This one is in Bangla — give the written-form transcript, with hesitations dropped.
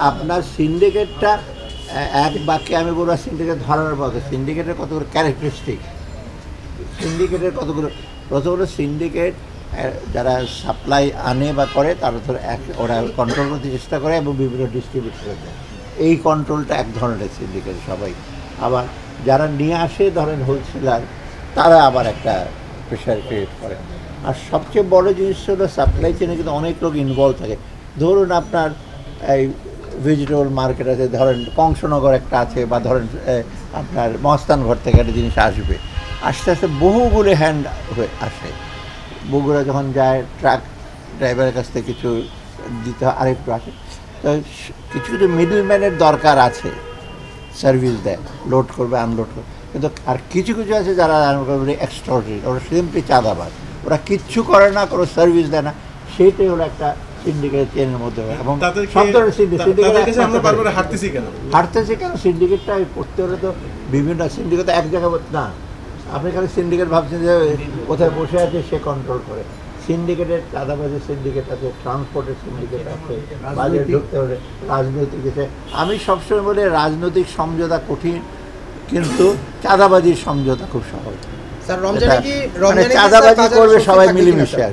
আপনার সিন্ডিকেটটা এক বাক্যে আমি বলবো, সিন্ডিকেট ধরার মতো সিন্ডিকেটের কতগুলো ক্যারেক্টারিস্টিক, সিন্ডিকেটের কতগুলো। প্রথমত সিন্ডিকেট যারা সাপ্লাই আনে বা করে তারা তো ওরা কন্ট্রোল করতে চেষ্টা করে এবং বিভিন্ন ডিস্ট্রিবিউট করে দেয়। এই কন্ট্রোলটা এক ধরনের সিন্ডিকেট সবাই। আবার যারা নিয়ে আসে ধরেন হোলসেলার, তারা আবার একটা প্রেশার ক্রিয়েট করে। আর সবচেয়ে বড় জিনিস হলো সাপ্লাই চেনে কিন্তু অনেক লোক ইনভলভ থাকে। ধরুন আপনার এই ভেজিটেবল মার্কেট আছে, ধরেন কংসনগর একটা আছে, বা ধরেন আপনার মস্তানঘর থেকে একটা জিনিস আসবে, আস্তে আস্তে বহুগুলো হ্যান্ড হয়ে আসে। বগুড়া যখন যায় ট্রাক ড্রাইভারের কাছ থেকে কিছু দিতে হয়, আরেকটু আসে। তো কিছু কিছু মিডলম্যানের দরকার আছে, সার্ভিস দেয়, লোড করবে আনলোড করবে। কিন্তু আর কিছু কিছু আছে যারা এক্সট্রাঅর্ডিনারি, ওরা সিম্পলি চাঁদাবাজ, ওরা কিচ্ছু করে না, কোনো সার্ভিস দেয় না। সেইটাই হলো একটা সিন্ডিকেট চেনের মধ্যে। এবং সব ধরনের হারতেছে কেন সিন্ডিকেটটা করতে হলে তো বিভিন্ন সিন্ডিকেট এক জায়গায় না। আপনি খালি সিন্ডিকেট ভাবছেন যে কোথায় বসে আছে সে কন্ট্রোল করে। সিন্ডিকেটের চাঁদাবাজের সিন্ডিকেট আছে, ট্রান্সপোর্টের সিন্ডিকেট আছে, বাজারে ঢুকতে হলে রাজনৈতিক আছে। আমি সবসময় বলি রাজনৈতিক সমঝোতা কঠিন, কিন্তু চাঁদাবাজির সমঝোতা খুব সহজ। স্যার রমজানে কি চাঁদাবাজি করবে সবাই মিলেমিশে আর।